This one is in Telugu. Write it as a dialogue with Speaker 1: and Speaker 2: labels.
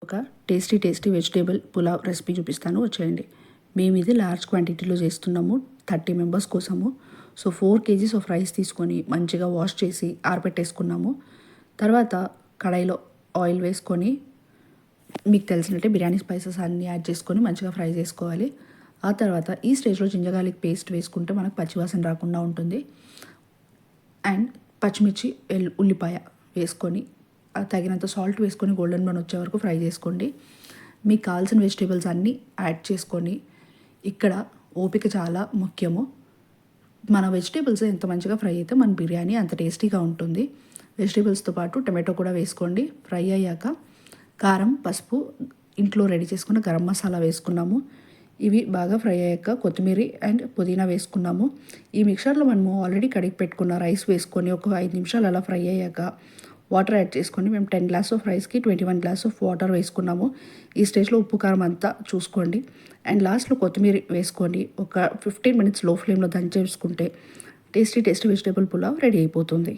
Speaker 1: ఒక టేస్టీ వెజిటేబుల్ పులావ్ రెసిపీ చూపిస్తాను, వచ్చేయండి. మేము ఇది లార్జ్ క్వాంటిటీలో చేస్తున్నాము, 30 మెంబర్స్ కోసము. సో 4 kgs ఆఫ్ రైస్ తీసుకొని మంచిగా వాష్ చేసి ఆరబెట్టేసుకున్నాము. తర్వాత కడాయిలో ఆయిల్ వేసుకొని మీకు తెలిసినట్టే బిర్యానీ స్పైసెస్ అన్నీ యాడ్ చేసుకొని మంచిగా ఫ్రై చేసుకోవాలి. ఆ తర్వాత ఈ స్టేజ్లో జింజర్ గార్లిక్ పేస్ట్ వేసుకుంటే మనకు పచ్చివాసన రాకుండా ఉంటుంది. అండ్ పచ్చిమిర్చి, ఉల్లిపాయ వేసుకొని తగినంత సాల్ట్ వేసుకొని గోల్డెన్ బ్రౌన్ వచ్చే వరకు ఫ్రై చేసుకోండి. మీకు కావాల్సిన వెజిటేబుల్స్ అన్నీ యాడ్ చేసుకొని, ఇక్కడ ఓపిక చాలా ముఖ్యము. మన వెజిటేబుల్స్ ఎంత మంచిగా ఫ్రై అయితే మన బిర్యానీ అంత టేస్టీగా ఉంటుంది. వెజిటేబుల్స్తో పాటు టమాటో కూడా వేసుకోండి. ఫ్రై అయ్యాక కారం, పసుపు, ఇంట్లో రెడీ చేసుకున్న గరం మసాలా వేసుకున్నాము. ఇవి బాగా ఫ్రై అయ్యాక కొత్తిమీర అండ్ పుదీనా వేసుకున్నాము. ఈ మిక్చర్లో మనము ఆల్రెడీ కడిగి పెట్టుకున్న రైస్ వేసుకొని ఒక 5 నిమిషాలు అలా ఫ్రై అయ్యాక వాటర్ యాడ్ చేసుకొని, మేము 10 గ్లాస్ ఆఫ్ రైస్కి 21 గ్లాస్ ఆఫ్ వాటర్ వేసుకున్నాము. ఈ స్టేజ్లో ఉప్పు కారం అంతా చూసుకోండి. అండ్ లాస్ట్లో కొత్తిమీర వేసుకొని ఒక 15 minutes లో ఫ్లేమ్లో దంచేసుకుంటే టేస్టీ వెజిటేబుల్ పులావ్ రెడీ అయిపోతుంది.